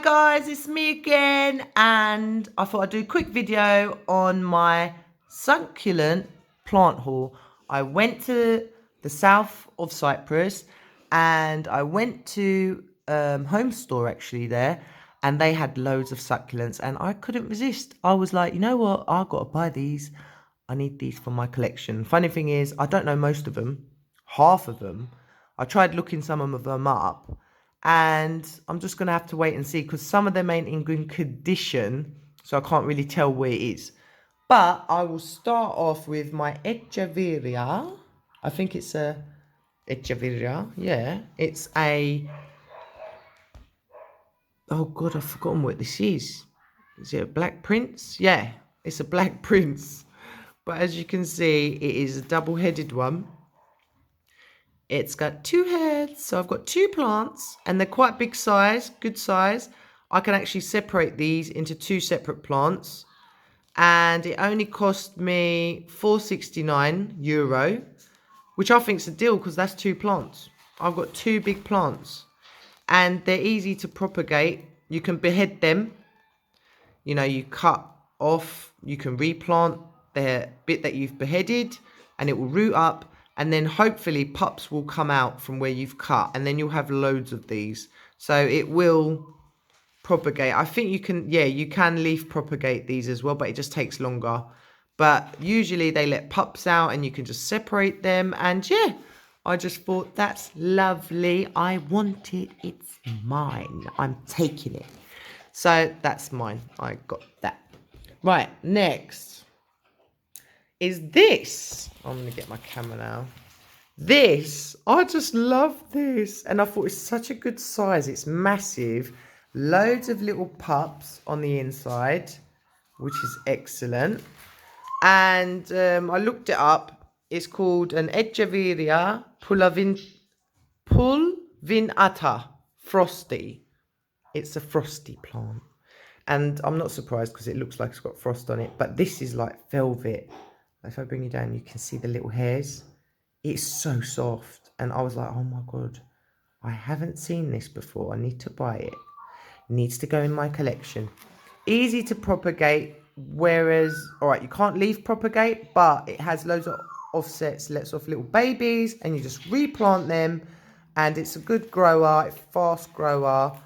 guys, it's me again, and I thought I'd do a quick video on my succulent plant haul. I went to the south of Cyprus and I went to home store actually there, and they had loads of succulents and I couldn't resist. I was like, you know what, I've got to buy these. I need these for my collection. Funny thing is, I don't know most of them, half of them. I tried looking some of them up, and I'm just going to have to wait and see because some of them ain't in good condition, so I can't really tell where it is. But I will start off with my Echeveria. I think it's a Echeveria, yeah. It's a... Oh God, I've forgotten what this is. Is it a Black Prince? Yeah, it's a Black Prince. But as you can see, it is a double-headed one. It's got two heads, so I've got two plants, and they're quite big size, good size. I can actually separate these into two separate plants, and it only cost me €4.69, which I think is a deal because that's two plants. I've got two big plants, and they're easy to propagate. You can behead them. You know, you cut off, you can replant the bit that you've beheaded, and it will root up. And then hopefully pups will come out from where you've cut, and then you'll have loads of these. So it will propagate. I think you can, yeah, you can leaf propagate these as well, but it just takes longer. But usually they let pups out and you can just separate them. And yeah, I just thought that's lovely. I want it. It's mine. I'm taking it. So that's mine. I got that. Right, next is this. I'm going to get my camera now. This, I just love this. And I thought it's such a good size. It's massive. Loads of little pups on the inside, which is excellent. And I looked it up. It's called an Echeveria pulvinata frosty. It's a frosty plant. And I'm not surprised because it looks like it's got frost on it. But this is like velvet. If I bring you down, you can see the little hairs. It's so soft. And I was like, oh my God, I haven't seen this before. I need to buy it. It needs to go in my collection. Easy to propagate. Whereas, all right, you can't leaf propagate, but it has loads of offsets, lets off little babies, and you just replant them. And it's a good grower, it's a fast grower.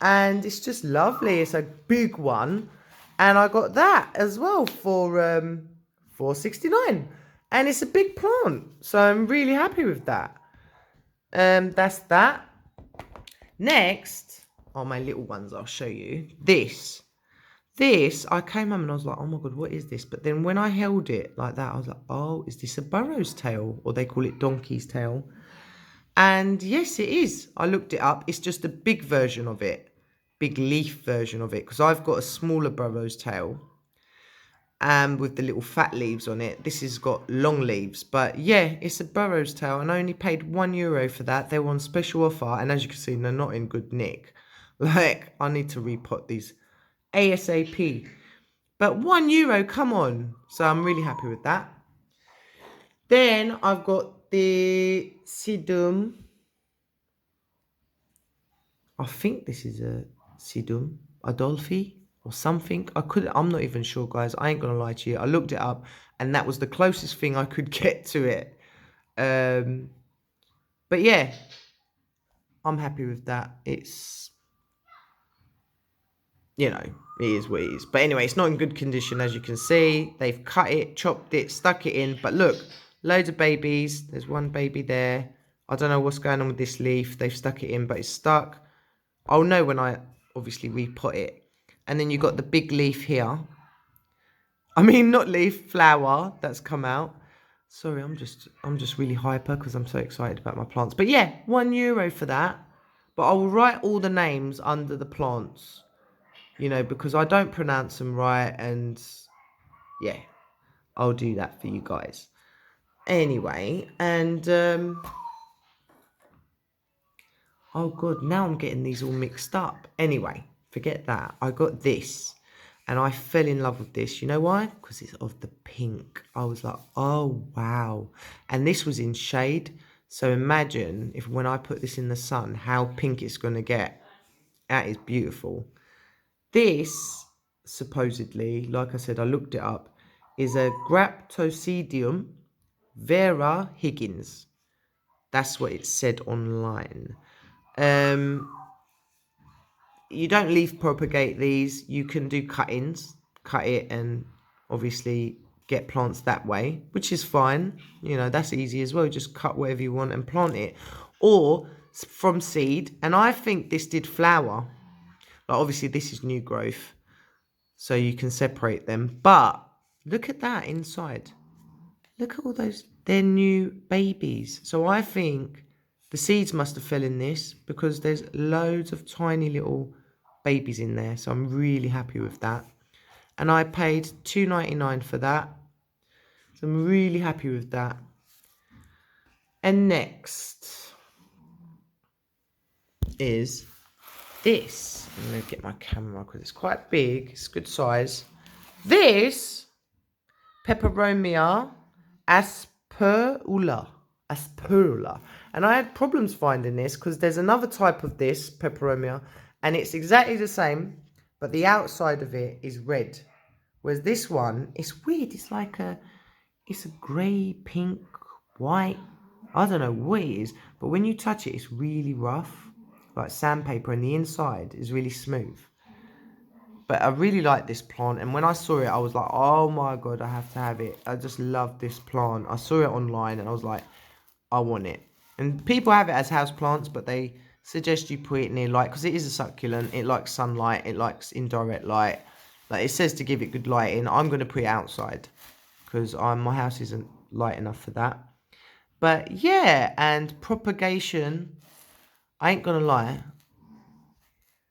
And it's just lovely. It's a big one. And I got that as well for $4.69, and it's a big plant, so I'm really happy with that. That's that. Next are my little ones. I'll show you this. I came home and I was like, oh my God, what is this? But then when I held it like that, I was like, oh, is this a burrow's tail? Or they call it donkey's tail. And yes, it is. I looked it up. It's just a big version of it, big leaf version of it, because I've got a smaller burrow's tail. With the little fat leaves on it. This has got long leaves, but yeah, it's a burrow's tail, and I only paid €1 for that. They were on special offer, and as you can see, they're not in good nick. Like, I need to repot these ASAP. But €1, come on. So I'm really happy with that. Then I've got the Sedum. I think this is a Sedum, Adolphi, or something. I'm not even sure, guys. I ain't gonna lie to you. I looked it up, and that was the closest thing I could get to it. But yeah, I'm happy with that. It's, you know, it is what it is. But anyway, it's not in good condition, as you can see. They've cut it, chopped it, stuck it in. But look, loads of babies. There's one baby there. I don't know what's going on with this leaf. They've stuck it in, but it's stuck. I'll know when I obviously repot it. And then you've got the big leaf here. I mean, not leaf, flower that's come out. Sorry, I'm just really hyper because I'm so excited about my plants. But yeah, €1 for that. But I will write all the names under the plants, you know, because I don't pronounce them right. And yeah, I'll do that for you guys. Anyway, and oh God, now I'm getting these all mixed up. Anyway, forget that. I got this, and I fell in love with this. You know why? Because it's of the pink. I was like, oh, wow. And this was in shade. So imagine if when I put this in the sun, how pink it's going to get. That is beautiful. This, supposedly, like I said, I looked it up, is a Graptocidium Vera Higgins. That's what it said online. You don't leaf propagate these. You can do cuttings, cut it and obviously get plants that way, which is fine. You know, that's easy as well. Just cut whatever you want and plant it. Or from seed. And I think this did flower. Like obviously this is new growth, so you can separate them. But look at that inside. Look at all those. They're new babies. So I think the seeds must have fell in this because there's loads of tiny little babies in there. So I'm really happy with that. And I paid $2.99 for that. So I'm really happy with that. And next is this. I'm going to get my camera because it's quite big. It's good size. This Peperomia Asperula. And I had problems finding this because there's another type of this Peperomia and it's exactly the same, but the outside of it is red. Whereas this one, it's weird. It's like it's a grey, pink, white. I don't know what it is, but when you touch it, it's really rough, like sandpaper, and the inside is really smooth. But I really like this plant, and when I saw it, I was like, oh my god, I have to have it. I just love this plant. I saw it online, and I was like, I want it. And people have it as house plants, but they suggest you put it near light, because it is a succulent. It likes sunlight, it likes indirect light. Like it says to give it good lighting. I'm going to put it outside, because my house isn't light enough for that. But yeah, and propagation, I ain't going to lie,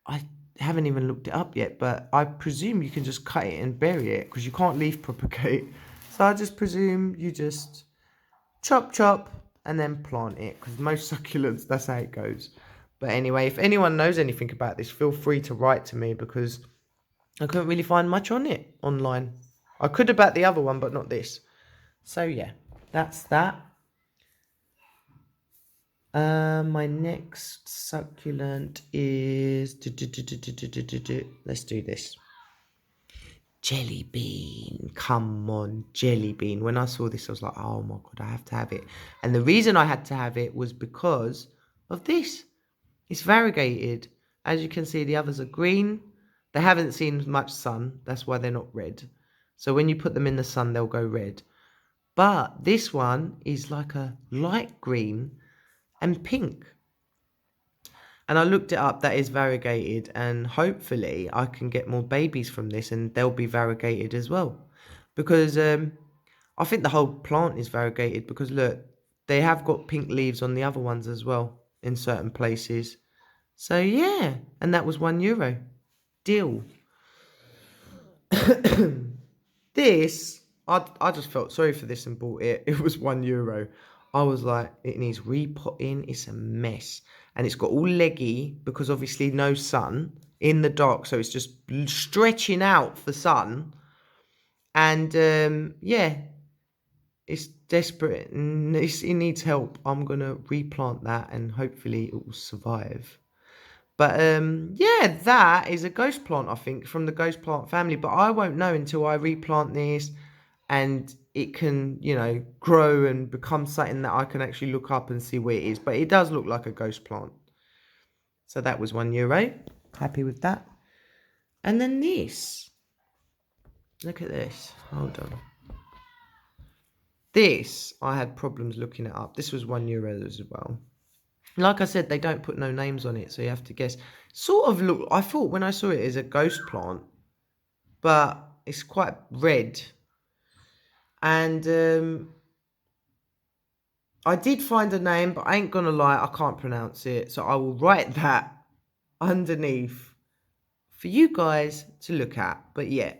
I haven't even looked it up yet, but I presume you can just cut it and bury it because you can't leaf propagate. So I just presume you just chop and then plant it because most succulents, that's how it goes. But anyway, if anyone knows anything about this, feel free to write to me because I couldn't really find much on it online. I could about the other one, but not this. So yeah, that's that. My next succulent is let's do this. Jelly bean. Come on, jelly bean. When I saw this, I was like, oh my god, I have to have it. And the reason I had to have it was because of this. It's variegated. As you can see, the others are green. They haven't seen much sun. That's why they're not red. So when you put them in the sun, they'll go red. But this one is like a light green and pink. And I looked it up, that is variegated, and hopefully I can get more babies from this and they'll be variegated as well. Because I think the whole plant is variegated because look, they have got pink leaves on the other ones as well in certain places. So yeah, and that was €1. Deal. This, I just felt sorry for this and bought it. It was €1. I was like, it needs repotting. It's a mess. And it's got all leggy because obviously no sun in the dark. So it's just stretching out for sun. And yeah, it's desperate. And it needs help. I'm going to replant that and hopefully it will survive. But yeah, that is a ghost plant, I think, from the ghost plant family. But I won't know until I replant this and it can, you know, grow and become something that I can actually look up and see where it is. But it does look like a ghost plant. So that was €1. Happy with that. And then this. Look at this. Hold on. This, I had problems looking it up. This was €1 as well. Like I said, they don't put no names on it, so you have to guess. Sort of look, I thought when I saw it as a ghost plant, but it's quite red. And I did find a name, but I ain't gonna lie, I can't pronounce it. So I will write that underneath for you guys to look at. But yeah,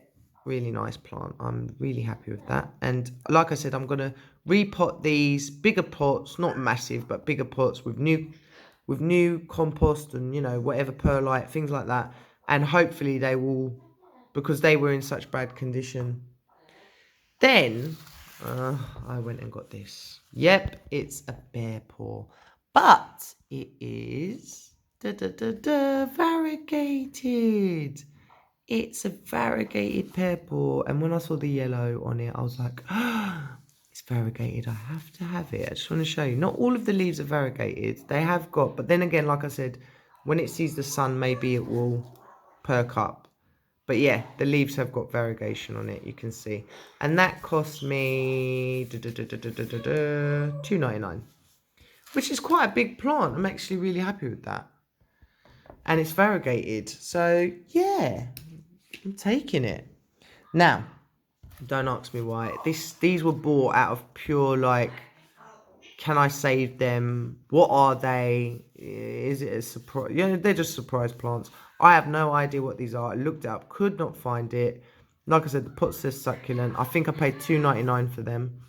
really nice plant. I'm really happy with that. And like I said, I'm gonna repot these bigger pots, not massive, but bigger pots with new compost and, you know, whatever perlite, things like that. And hopefully they will, because they were in such bad condition. Then I went and got this. Yep, it's a bear paw, but it is Variegated. It's a variegated purple. And when I saw the yellow on it, I was like, oh, it's variegated. I have to have it. I just want to show you. Not all of the leaves are variegated. They have got, but then again, like I said, when it sees the sun, maybe it will perk up. But yeah, the leaves have got variegation on it, you can see. And that cost me $2.99, which is quite a big plant. I'm actually really happy with that. And it's variegated. So yeah, I'm taking it. Now, don't ask me why. These were bought out of pure, like, can I save them? What are they? Is it a surprise? Yeah, they're just surprise plants. I have no idea what these are. I looked it up, could not find it. Like I said, the pot says succulent. I think I paid $2.99 for them.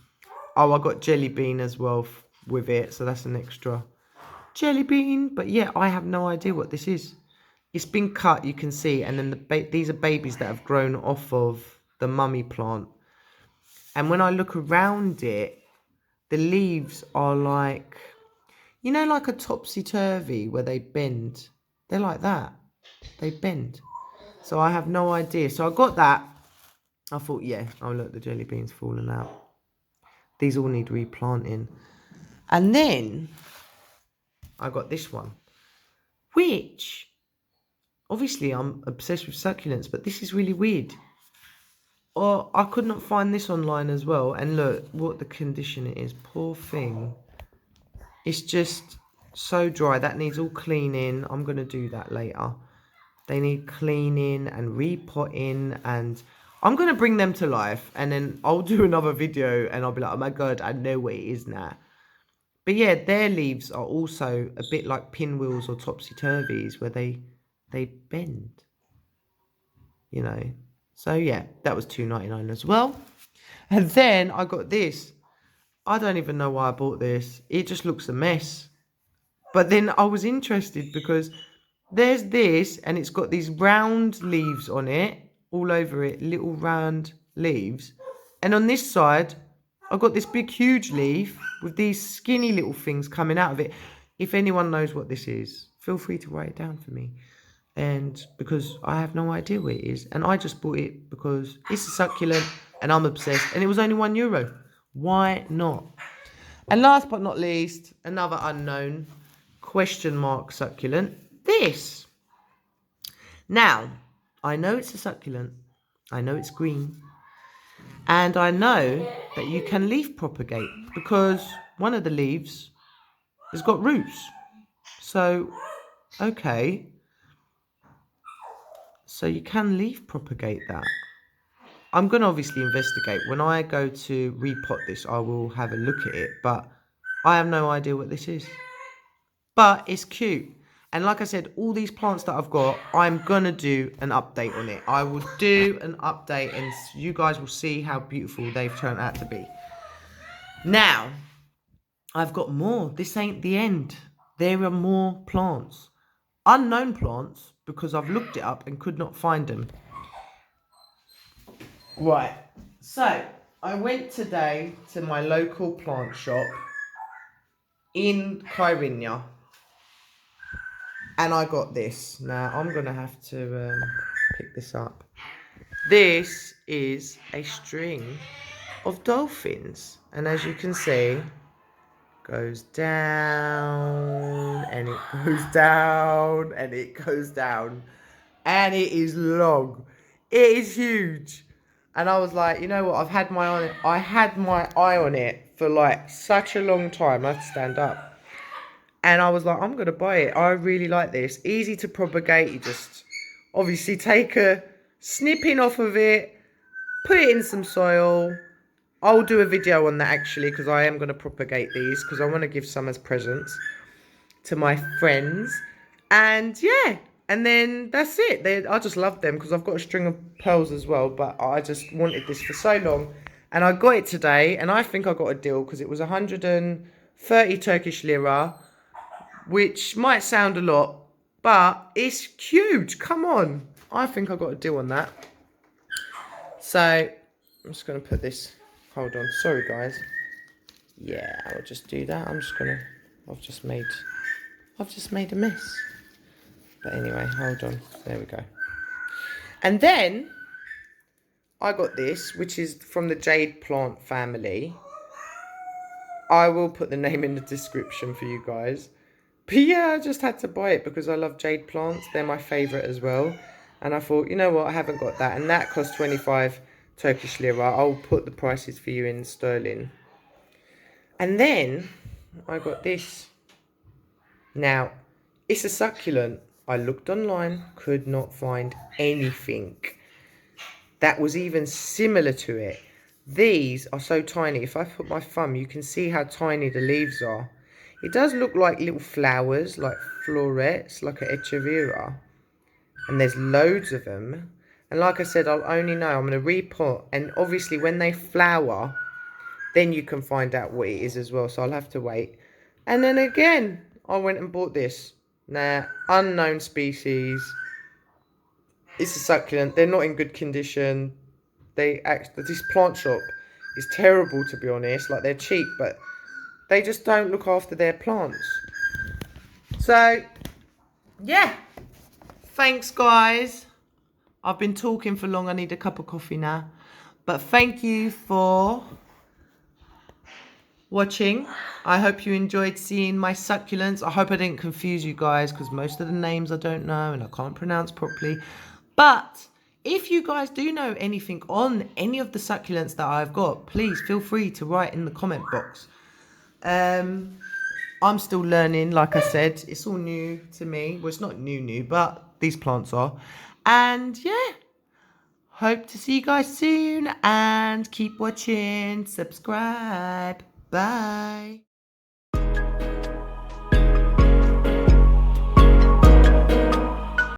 Oh, I got jelly bean as well with it, so that's an extra jelly bean. But yeah, I have no idea what this is. It's been cut, you can see, and then these are babies that have grown off of the mummy plant. And when I look around it, the leaves are like, you know, like a topsy-turvy where they bend. They're like that. They bend. So I have no idea. So I got that. I thought, yeah, oh look, the jelly bean's fallen out. These all need replanting. And then I got this one, which, obviously I'm obsessed with succulents, but this is really weird. Or I could not find this online as well. And look what the condition it is. Poor thing. It's just so dry. That needs all cleaning. I'm going to do that later. They need cleaning and repotting. And I'm going to bring them to life. And then I'll do another video. And I'll be like, oh my God, I know what it is now. But yeah, their leaves are also a bit like pinwheels or topsy-turvies. Where they bend. You know. So yeah, that was $2.99 as well. And then I got this. I don't even know why I bought this. It just looks a mess. But then I was interested because there's this and it's got these round leaves on it. All over it, little round leaves. And on this side, I've got this big huge leaf with these skinny little things coming out of it. If anyone knows what this is, feel free to write it down for me. And because I have no idea what it is. And I just bought it because it's a succulent and I'm obsessed. And it was only €1. Why not? And last but not least, another unknown question mark succulent. This. Now, I know it's a succulent. I know it's green. And I know that you can leaf propagate because one of the leaves has got roots. So, okay. So you can leaf propagate that. I'm going to obviously investigate. When I go to repot this, I will have a look at it. But I have no idea what this is. But it's cute. And like I said, all these plants that I've got, I'm going to do an update on it. I will do an update and you guys will see how beautiful they've turned out to be. Now, I've got more. This ain't the end. There are more plants. Unknown plants, because I've looked it up and could not find them. Right, so I went today to my local plant shop in Kyrenia and I got this. Now I'm going to have to pick this up. This is a string of dolphins and as you can see, goes down and it goes down and it goes down and it is long. It is huge. And I was like, you know what? I had my eye on it for like such a long time. I have to stand up. And I was like, I'm going to buy it. I really like this. Easy to propagate. You just obviously take a snipping off of it, put it in some soil. I'll do a video on that actually because I am going to propagate these because I want to give some as presents to my friends. And yeah. And then that's it. I just love them because I've got a string of pearls as well. But I just wanted this for so long. And I got it today. And I think I got a deal because it was 130 Turkish lira. Which might sound a lot. But it's huge. Come on. I think I got a deal on that. So I'm just going to put this. Hold on. Sorry, guys. Yeah, I'll just do that. I've just made a mess. But anyway, hold on. There we go. And then I got this, which is from the Jade Plant family. I will put the name in the description for you guys. But yeah, I just had to buy it because I love Jade Plants. They're my favourite as well. And I thought, you know what, I haven't got that. And that cost 25 Turkish lira. I'll put the prices for you in sterling. And then I got this. Now, it's a succulent. I looked online, could not find anything that was even similar to it. These are so tiny. If I put my thumb, you can see how tiny the leaves are. It does look like little flowers, like florets, like an Echeveria. And there's loads of them. And like I said, I'll only know. I'm going to re-pot. And obviously when they flower, then you can find out what it is as well. So I'll have to wait. And then again, I went and bought this. Now, unknown species. It's a succulent. They're not in good condition. This plant shop is terrible, to be honest. Like, they're cheap, but they just don't look after their plants. So, yeah. Thanks, guys. I've been talking for long. I need a cup of coffee now. But thank you for watching. I hope you enjoyed seeing my succulents. I hope I didn't confuse you guys because most of the names I don't know and I can't pronounce properly. But if you guys do know anything on any of the succulents that I've got, please feel free to write in the comment box. I'm still learning, like I said. It's all new to me. Well, it's not new, but these plants are. And yeah, hope to see you guys soon and keep watching. Subscribe. Bye.